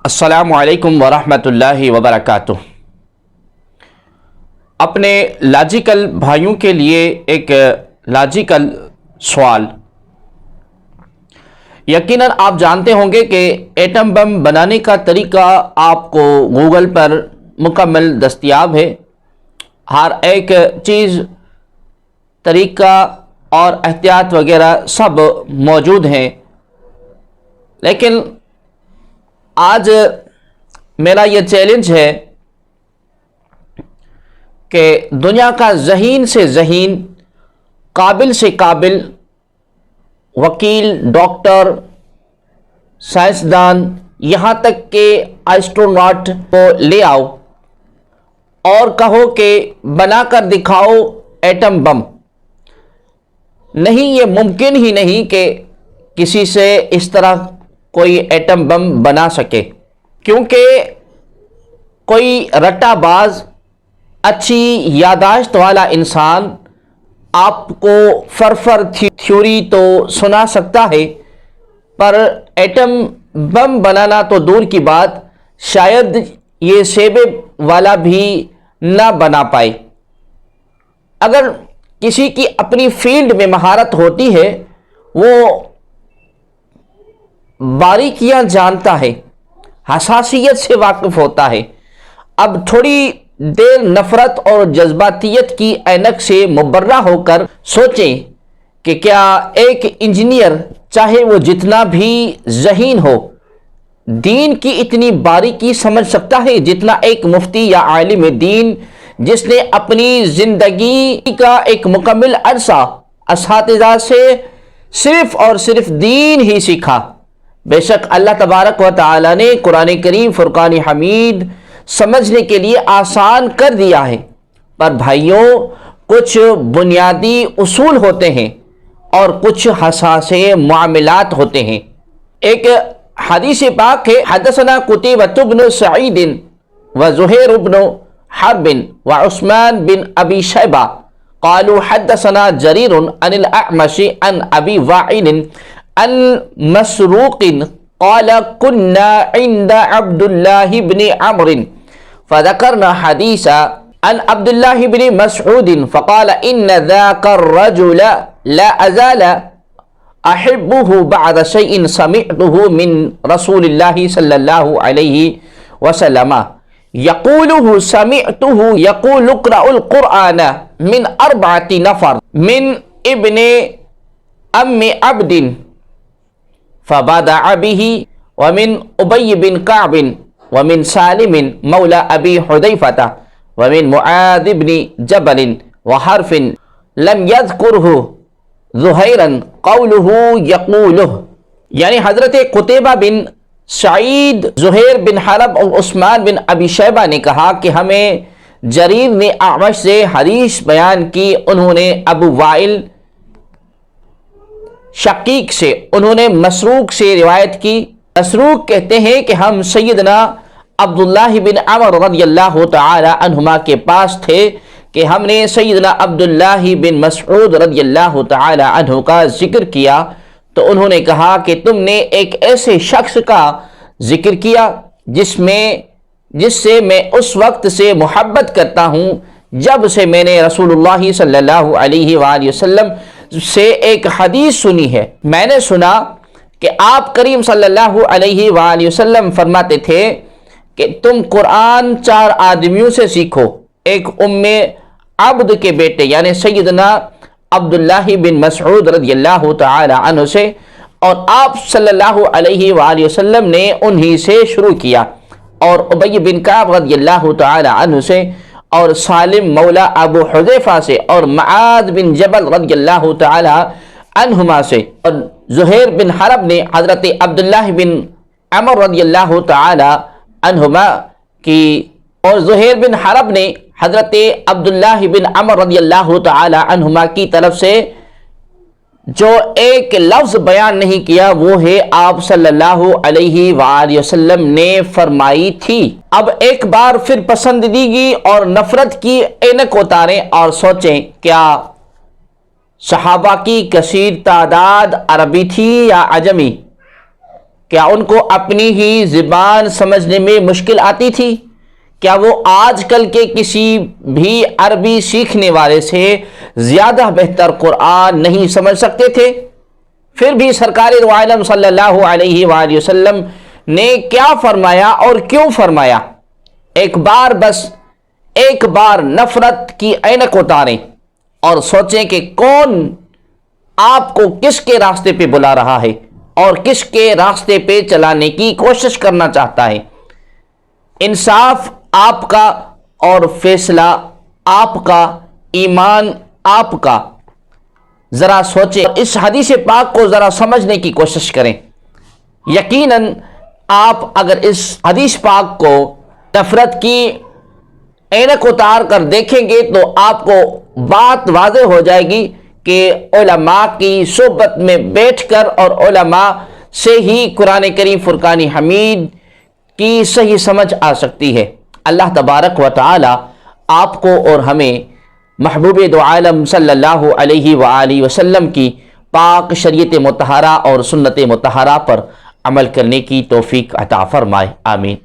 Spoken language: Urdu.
السلام علیکم ورحمۃ اللہ وبرکاتہ۔ اپنے لاجیکل بھائیوں کے لیے ایک لاجیکل سوال۔ یقیناً آپ جانتے ہوں گے کہ ایٹم بم بنانے کا طریقہ آپ کو گوگل پر مکمل دستیاب ہے۔ ہر ایک چیز، طریقہ اور احتیاط وغیرہ سب موجود ہیں، لیکن آج میرا یہ چیلنج ہے کہ دنیا کا ذہین سے ذہین، قابل سے قابل وکیل، ڈاکٹر، سائنسدان، یہاں تک کہ ایسٹروناٹ کو لے آؤ اور کہو کہ بنا کر دکھاؤ ایٹم بم۔ نہیں، یہ ممکن ہی نہیں کہ کسی سے اس طرح کوئی ایٹم بم بنا سکے، کیونکہ کوئی رٹا باز، اچھی یادداشت والا انسان آپ کو فرفر تھیوری تو سنا سکتا ہے، پر ایٹم بم بنانا تو دور کی بات، شاید یہ شیبے والا بھی نہ بنا پائے۔ اگر کسی کی اپنی فیلڈ میں مہارت ہوتی ہے، وہ باریکیاں جانتا ہے، حساسیت سے واقف ہوتا ہے۔ اب تھوڑی دیر نفرت اور جذباتیت کی اینک سے مبرہ ہو کر سوچیں کہ کیا ایک انجینئر، چاہے وہ جتنا بھی ذہین ہو، دین کی اتنی باریکی سمجھ سکتا ہے جتنا ایک مفتی یا عالم دین جس نے اپنی زندگی کا ایک مکمل عرصہ اساتذہ سے صرف اور صرف دین ہی سیکھا؟ بے شک اللہ تبارک و تعالی نے قرآن کریم فرقان حمید سمجھنے کے لیے آسان کر دیا ہے، پر بھائیوں کچھ بنیادی اصول ہوتے ہیں اور کچھ حساس معاملات ہوتے ہیں۔ ایک حدیث پاک ہے، حدثنا قتیبۃ بن سعید وزہیر بن حرب وعثمان بن ابی شیبہ قالوا حدثنا جریر عن الاعمش عن ابی وائل عن مسروق قال كنا عند عبد الله بن عمرو فذكرنا حديثا عن عبد الله بن مسعود فقال إن ذاك الرجل لا أزال أحبه بعد شيء سمعته من رسول الله صلى الله عليه وسلم يقوله سمعته يقول اقرأ القرآن من 4 نفر من ابن أم عبد فبدأ به ومن أبي بن كعب ومن سالم مولى أبي حذيفة ومن معاذ بن جبل وحرف لم يذكره ظهيرا قوله يقوله، یعنی حضرت قتیبہ بن سعید، زہیر بن حرب اور عثمان بن ابی شیبہ نے کہا کہ ہمیں جریر نے اعمش سے حدیث بیان کی، انہوں نے ابو وائل شقیق سے، انہوں نے مسروق سے روایت کی۔ مسروق کہتے ہیں کہ ہم سیدنا عبداللہ بن عمر رضی اللہ تعالی عنہما کے پاس تھے کہ ہم نے سیدنا عبداللہ بن مسعود رضی اللہ تعالی عنہ کا ذکر کیا، تو انہوں نے کہا کہ تم نے ایک ایسے شخص کا ذکر کیا جس سے میں اس وقت سے محبت کرتا ہوں جب سے میں نے رسول اللہ صلی اللہ علیہ وآلہ وسلم سے ایک حدیث سنی ہے۔ میں نے سنا کہ آپ کریم صلی اللہ علیہ وآلہ وسلم فرماتے تھے کہ تم قرآن 4 آدمیوں سے سیکھو، ایک ام عبد کے بیٹے یعنی سیدنا عبداللہ بن مسعود رضی اللہ تعالی عنہ سے، اور آپ صلی اللہ علیہ وآلہ وسلم نے انہی سے شروع کیا، اور ابی بن کعب رضی اللہ تعالی عنہ سے، اور سالم مولا ابو حذیفہ سے، اور معاذ بن جبل رضی اللہ تعالی عنہما سے، اور زہیر بن حرب نے حضرت عبداللہ بن عمر رضی اللہ تعالی عنہما کی، اور زہیر بن حرب نے حضرت عبداللہ بن عمر رضی اللہ تعالی عنہما کی طرف سے جو ایک لفظ بیان نہیں کیا، وہ ہے آپ صلی اللہ علیہ وآلہ وسلم نے فرمائی تھی۔ اب ایک بار پھر پسندیدگی اور نفرت کی اینک اتاریں اور سوچیں، کیا صحابہ کی کثیر تعداد عربی تھی یا عجمی؟ کیا ان کو اپنی ہی زبان سمجھنے میں مشکل آتی تھی؟ کیا وہ آج کل کے کسی بھی عربی سیکھنے والے سے زیادہ بہتر قرآن نہیں سمجھ سکتے تھے؟ پھر بھی سرکار دو عالم صلی اللہ علیہ وآلہ وسلم نے کیا فرمایا اور کیوں فرمایا؟ ایک بار نفرت کی اینک اتاریں اور سوچیں کہ کون آپ کو کس کے راستے پہ بلا رہا ہے اور کس کے راستے پہ چلانے کی کوشش کرنا چاہتا ہے۔ انصاف آپ کا اور فیصلہ آپ کا، ایمان آپ کا۔ ذرا سوچیں، اس حدیث پاک کو ذرا سمجھنے کی کوشش کریں۔ یقیناً آپ اگر اس حدیث پاک کو نفرت کی اینک اتار کر دیکھیں گے تو آپ کو بات واضح ہو جائے گی کہ علماء کی صحبت میں بیٹھ کر اور علماء سے ہی قرآن کریم فرقان حمید کی صحیح سمجھ آ سکتی ہے۔ اللہ تبارک و تعالی آپ کو اور ہمیں محبوب دو عالم صلی اللہ علیہ وآلہ وسلم کی پاک شریعت مطہرہ اور سنت مطہرہ پر عمل کرنے کی توفیق عطا فرمائے، آمین۔